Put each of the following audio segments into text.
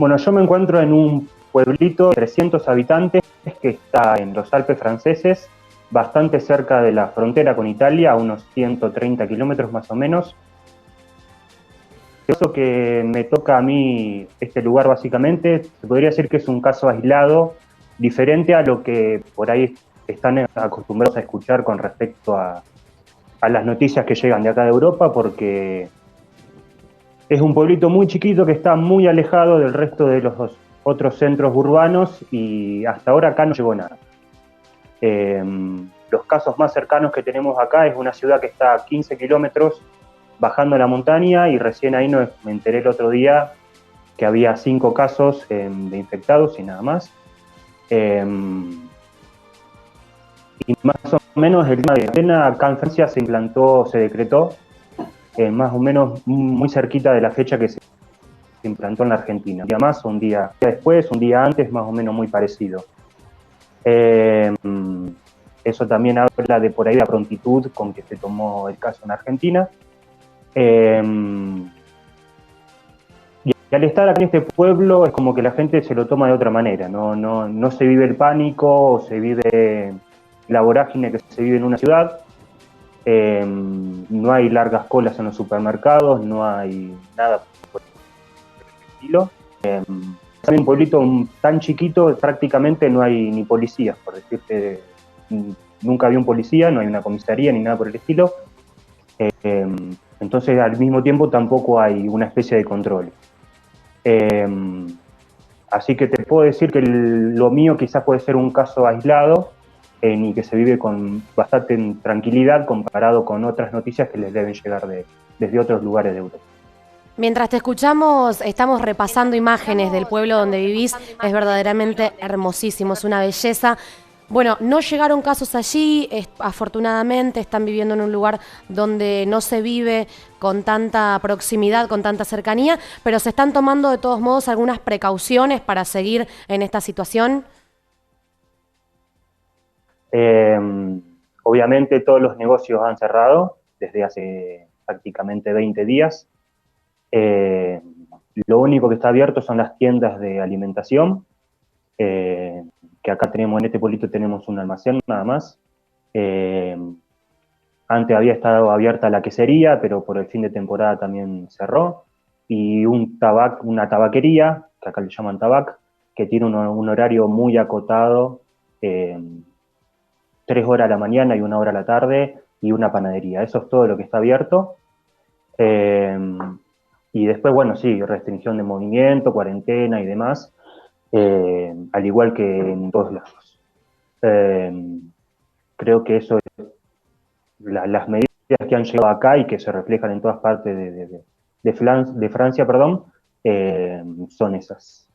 Bueno, yo me encuentro en un pueblito de 300 habitantes que está en los Alpes franceses, bastante cerca de la frontera con Italia, a unos 130 kilómetros más o menos. Eso que me toca a mí este lugar básicamente, se podría decir que es un caso aislado, diferente a lo que por ahí están acostumbrados a escuchar con respecto a las noticias que llegan de acá de Europa, porque es un pueblito muy chiquito que está muy alejado del resto de los otros centros urbanos y hasta ahora acá no llegó nada. Los casos más cercanos que tenemos acá es una ciudad que está a 15 kilómetros bajando la montaña y recién ahí me enteré el otro día que había 5 casos de infectados y nada más. Y más o menos el tema de cuarentena acá en Francia se decretó más o menos muy cerquita de la fecha que se implantó en la Argentina. Un día más, un día después, un día antes, más o menos muy parecido. Eso también habla de por ahí la prontitud con que se tomó el caso en Argentina. Y al estar aquí en este pueblo es como que la gente se lo toma de otra manera, no se vive el pánico o se vive la vorágine que se vive en una ciudad. No hay largas colas en los supermercados, no hay nada por el estilo. En un pueblito tan chiquito prácticamente no hay ni policías, por decirte, nunca había un policía, no hay una comisaría ni nada por el estilo. Entonces al mismo tiempo tampoco hay una especie de control. Así que te puedo decir que lo mío quizás puede ser un caso aislado y que se vive con bastante tranquilidad comparado con otras noticias que les deben llegar desde otros lugares de Europa. Mientras te escuchamos, estamos repasando imágenes del pueblo donde vivís. Es verdaderamente hermosísimo, es una belleza. Bueno, no llegaron casos allí, afortunadamente están viviendo en un lugar donde no se vive con tanta proximidad, con tanta cercanía, pero se están tomando de todos modos algunas precauciones para seguir en esta situación. Obviamente todos los negocios han cerrado desde hace prácticamente 20 días. Lo único que está abierto son las tiendas de alimentación, que acá tenemos, en este pueblito tenemos un almacén nada más. Antes había estado abierta la quesería, pero por el fin de temporada también cerró. Y una tabaquería, que acá le llaman tabac, que tiene un horario muy acotado, 3 horas a la mañana y 1 hora a la tarde, y una panadería. Eso es todo lo que está abierto. Y después, bueno, sí, restricción de movimiento, cuarentena y demás, al igual que en todos lados. Creo que eso es las medidas que han llegado acá y que se reflejan en todas partes de Francia, perdón, son esas.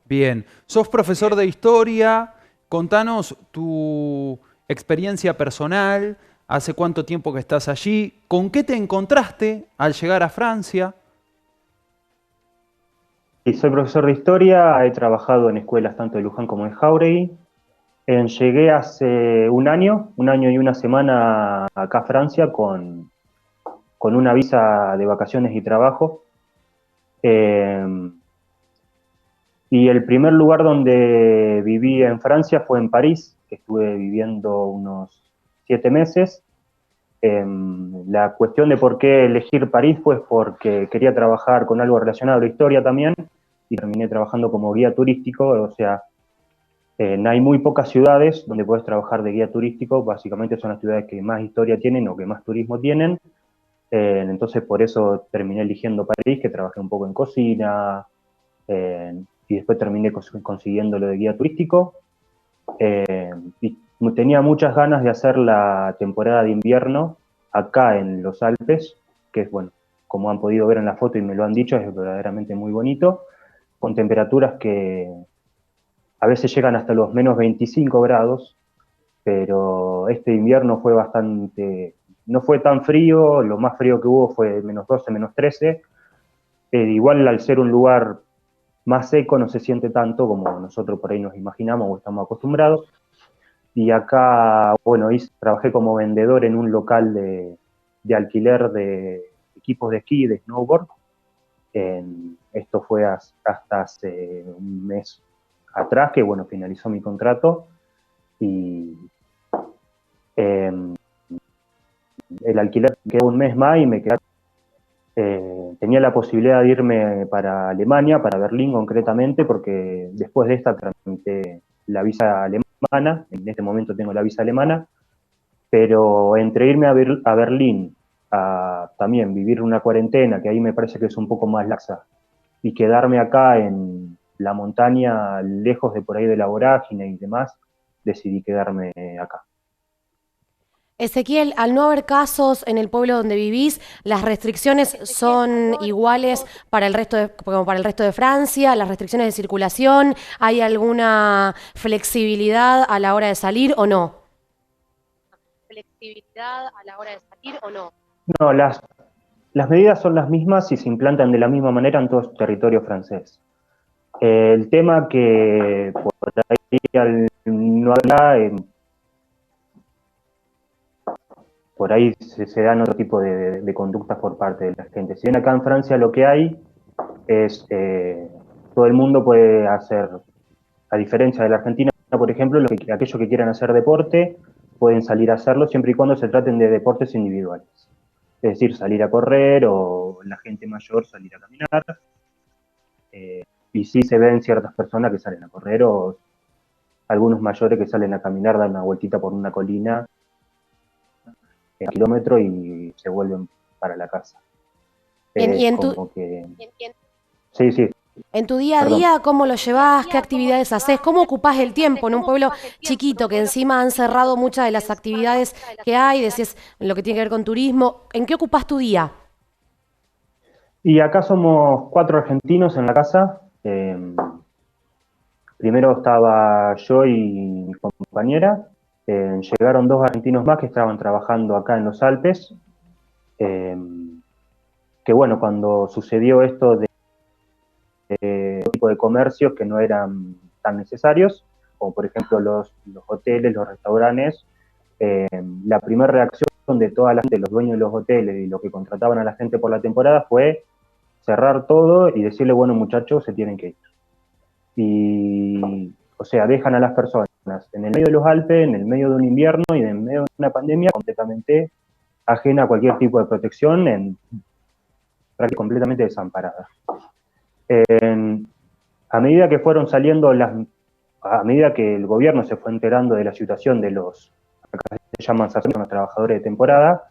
Bien, sos profesor de historia, contanos tu experiencia personal, hace cuánto tiempo que estás allí, con qué te encontraste al llegar a Francia. Y soy profesor de historia, he trabajado en escuelas tanto de Luján como de Jauregui. Llegué hace un año y una semana acá a Francia con una visa de vacaciones y trabajo. Y el primer lugar donde viví en Francia fue en París, que estuve viviendo unos 7 meses. La cuestión de por qué elegir París fue porque quería trabajar con algo relacionado a la historia también, y terminé trabajando como guía turístico, o sea, hay muy pocas ciudades donde puedes trabajar de guía turístico, básicamente son las ciudades que más historia tienen o que más turismo tienen, entonces por eso terminé eligiendo París, que trabajé un poco en cocina, y después terminé consiguiendo lo de guía turístico, y tenía muchas ganas de hacer la temporada de invierno acá en los Alpes, que es, bueno, como han podido ver en la foto y me lo han dicho, es verdaderamente muy bonito, con temperaturas que a veces llegan hasta los menos 25 grados, pero este invierno fue no fue tan frío, lo más frío que hubo fue menos 12, menos 13, igual al ser un lugar más seco no se siente tanto como nosotros por ahí nos imaginamos o estamos acostumbrados. Y acá, bueno, trabajé como vendedor en un local de alquiler de equipos de esquí y de snowboard en esto fue hasta hace un mes atrás que, bueno, finalizó mi contrato y el alquiler quedó un mes más y me quedé. Tenía la posibilidad de irme para Alemania, para Berlín concretamente, porque después de esta tramité la visa alemana, en este momento tengo la visa alemana, pero entre irme a Berlín, a también vivir una cuarentena, que ahí me parece que es un poco más laxa, y quedarme acá en la montaña, lejos de por ahí de la vorágine y demás, decidí quedarme acá. Ezequiel, al no haber casos en el pueblo donde vivís, ¿las restricciones son iguales para el resto como para el resto de Francia? ¿Las restricciones de circulación? ¿Hay alguna flexibilidad a la hora de salir o no? ¿Flexibilidad a la hora de salir o no? No, las medidas son las mismas y se implantan de la misma manera en todo el territorio francés. El tema que por ahí al no hablar, por ahí se dan otro tipo de conductas por parte de la gente. Si bien acá en Francia lo que hay es, todo el mundo puede hacer, a diferencia de la Argentina, por ejemplo, aquellos que quieran hacer deporte pueden salir a hacerlo siempre y cuando se traten de deportes individuales. Es decir, salir a correr o la gente mayor salir a caminar. Y sí se ven ciertas personas que salen a correr o algunos mayores que salen a caminar, dan una vueltita por una colina en kilómetro y se vuelven para la casa. Bien, y Como que... Sí, sí, en tu día a perdón. día, ¿cómo lo llevás? ¿Qué actividades haces? ¿Cómo ocupás el tiempo en un pueblo chiquito que encima han cerrado muchas de las actividades que hay? Decís lo que tiene que ver con turismo. ¿En qué ocupás tu día? Y acá somos 4 argentinos en la casa. Primero estaba yo y mi compañera. Llegaron 2 argentinos más que estaban trabajando acá en los Alpes. Que bueno, cuando sucedió esto de tipo de comercios que no eran tan necesarios, como por ejemplo los hoteles, los restaurantes, la primera reacción de toda la gente, los dueños de los hoteles y los que contrataban a la gente por la temporada fue cerrar todo y decirle, bueno muchachos, se tienen que ir. Y, o sea, dejan a las personas en el medio de los Alpes, en el medio de un invierno y en medio de una pandemia completamente ajena a cualquier tipo de protección, completamente desamparada. A medida que fueron saliendo a medida que el gobierno se fue enterando de la situación de acá se llaman los trabajadores de temporada,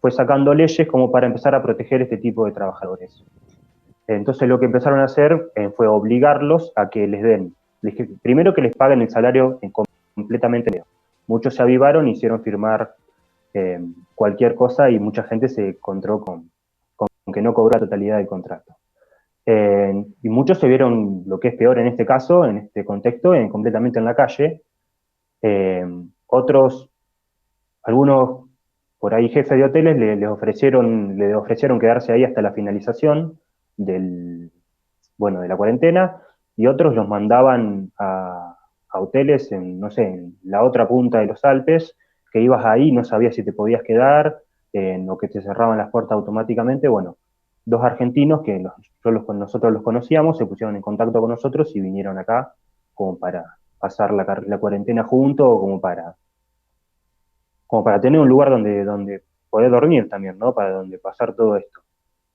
fue sacando leyes como para empezar a proteger este tipo de trabajadores. Entonces lo que empezaron a hacer fue obligarlos a que primero que les paguen el salario completamente medio. Muchos se avivaron, hicieron firmar cualquier cosa y mucha gente se encontró con que no cobró la totalidad del contrato. Y muchos se vieron, lo que es peor en este caso, en este contexto, completamente en la calle. Otros, algunos por ahí jefes de hoteles le ofrecieron quedarse ahí hasta la finalización de la cuarentena, y otros los mandaban a hoteles no sé, en la otra punta de los Alpes, que ibas ahí y no sabías si te podías quedar, o que te cerraban las puertas automáticamente. Bueno, 2 argentinos que nosotros los conocíamos, se pusieron en contacto con nosotros y vinieron acá como para pasar la cuarentena juntos, o como para tener un lugar donde poder dormir también, ¿no? Para donde pasar todo esto.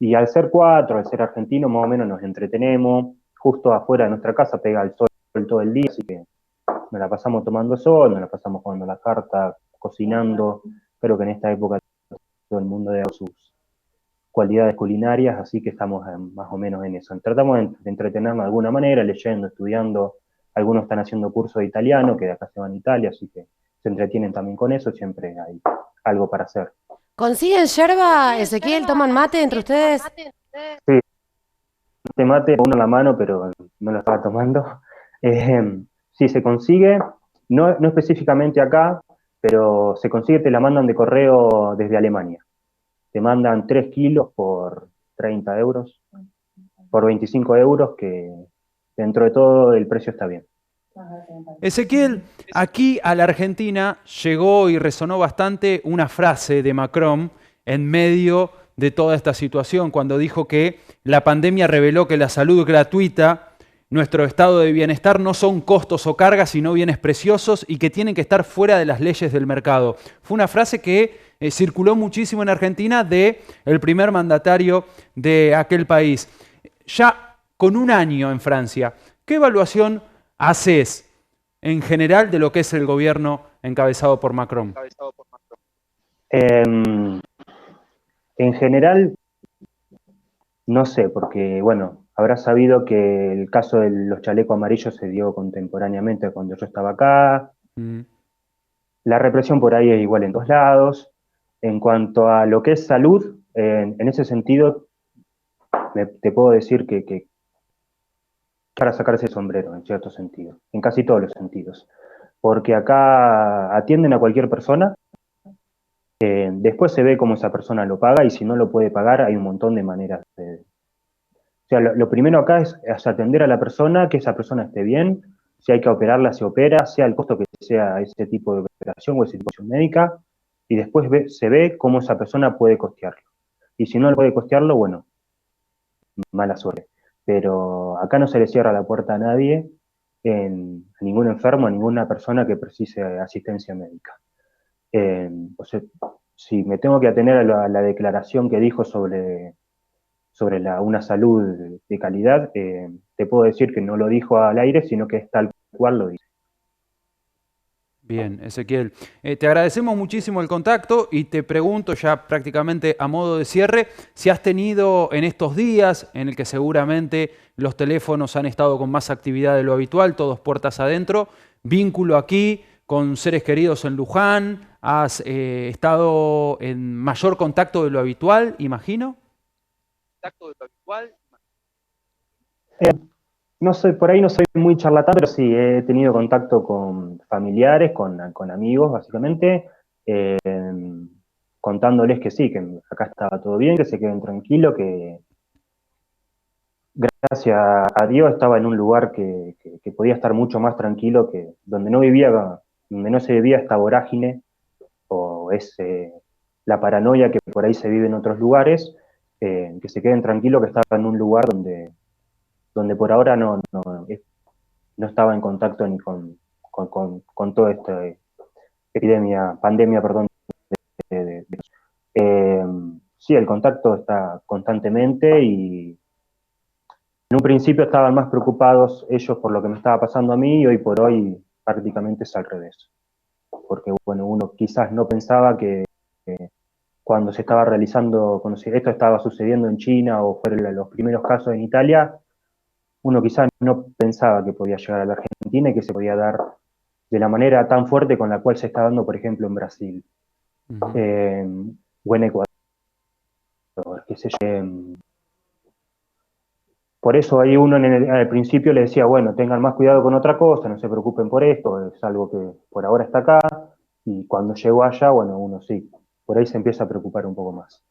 Y al ser 4, al ser argentinos, más o menos nos entretenemos. Justo afuera de nuestra casa pega el sol todo el día, así que nos la pasamos tomando sol, nos la pasamos jugando a la carta, cocinando. Creo que en esta época todo el mundo debe sus cualidades culinarias, así que estamos más o menos en eso. Tratamos de entretenernos de alguna manera, leyendo, estudiando. Algunos están haciendo cursos de italiano, que de acá se van a Italia, así que se entretienen también con eso, siempre hay algo para hacer. ¿Consiguen yerba, Ezequiel? ¿Toman mate entre ustedes? Sí, mate uno en la mano, pero no lo estaba tomando. Sí, se consigue, no específicamente acá, pero se consigue, te la mandan de correo desde Alemania. Te mandan 3 kilos por 30 euros, por 25 euros, que dentro de todo el precio está bien. Ezequiel, aquí a la Argentina llegó y resonó bastante una frase de Macron en medio de toda esta situación, cuando dijo que la pandemia reveló que la salud gratuita, nuestro estado de bienestar no son costos o cargas, sino bienes preciosos y que tienen que estar fuera de las leyes del mercado. Fue una frase que circuló muchísimo en Argentina de el primer mandatario de aquel país. Ya con un año en Francia, ¿qué evaluación haces en general de lo que es el gobierno encabezado por Macron? En general, no sé, porque, bueno, habrás sabido que el caso de los chalecos amarillos se dio contemporáneamente cuando yo estaba acá. Mm. La represión por ahí es igual en todos lados. En cuanto a lo que es salud, en ese sentido, te puedo decir que para sacarse el sombrero, en cierto sentido, en casi todos los sentidos. Porque acá atienden a cualquier persona, después se ve cómo esa persona lo paga y si no lo puede pagar hay un montón de maneras de... O sea, lo primero acá es atender a la persona, que esa persona esté bien, si hay que operarla se opera, sea el costo que sea ese tipo de operación o esa situación médica, y después se ve cómo esa persona puede costearlo. Y si no puede costearlo, bueno, mala suerte. Pero acá no se le cierra la puerta a nadie, a ningún enfermo, a ninguna persona que precise asistencia médica. O sea, si me tengo que atener a la declaración que dijo sobre una salud de calidad, te puedo decir que no lo dijo al aire, sino que es tal cual lo dice. Bien, Ezequiel. Te agradecemos muchísimo el contacto y te pregunto ya prácticamente a modo de cierre, si has tenido en estos días en el que seguramente los teléfonos han estado con más actividad de lo habitual, todos puertas adentro, vínculo aquí con seres queridos en Luján, has estado en mayor contacto de lo habitual, imagino. Eh, no soy, por ahí no soy muy charlatán, pero sí, he tenido contacto con familiares, con amigos, básicamente, eh, contándoles que sí, que acá estaba todo bien, que se queden tranquilos, que gracias a Dios estaba en un lugar que podía estar mucho más tranquilo, que donde no vivía, donde no se vivía esta vorágine o la paranoia que por ahí se vive en otros lugares, que se queden tranquilos que estaba en un lugar donde por ahora no estaba en contacto ni con toda esta pandemia, perdón. Eh, sí, el contacto está constantemente y en un principio estaban más preocupados ellos por lo que me estaba pasando a mí y hoy por hoy prácticamente es al revés. Porque, bueno, uno quizás no pensaba que cuando se estaba realizando, cuando esto estaba sucediendo en China o fueron los primeros casos en Italia, uno quizás no pensaba que podía llegar a la Argentina y que se podía dar de la manera tan fuerte con la cual se está dando, por ejemplo, en Brasil, o en Ecuador, qué sé yo. Por eso ahí uno al principio le decía, bueno, tengan más cuidado con otra cosa, no se preocupen por esto, es algo que por ahora está acá, y cuando llegó allá, bueno, uno sí, por ahí se empieza a preocupar un poco más.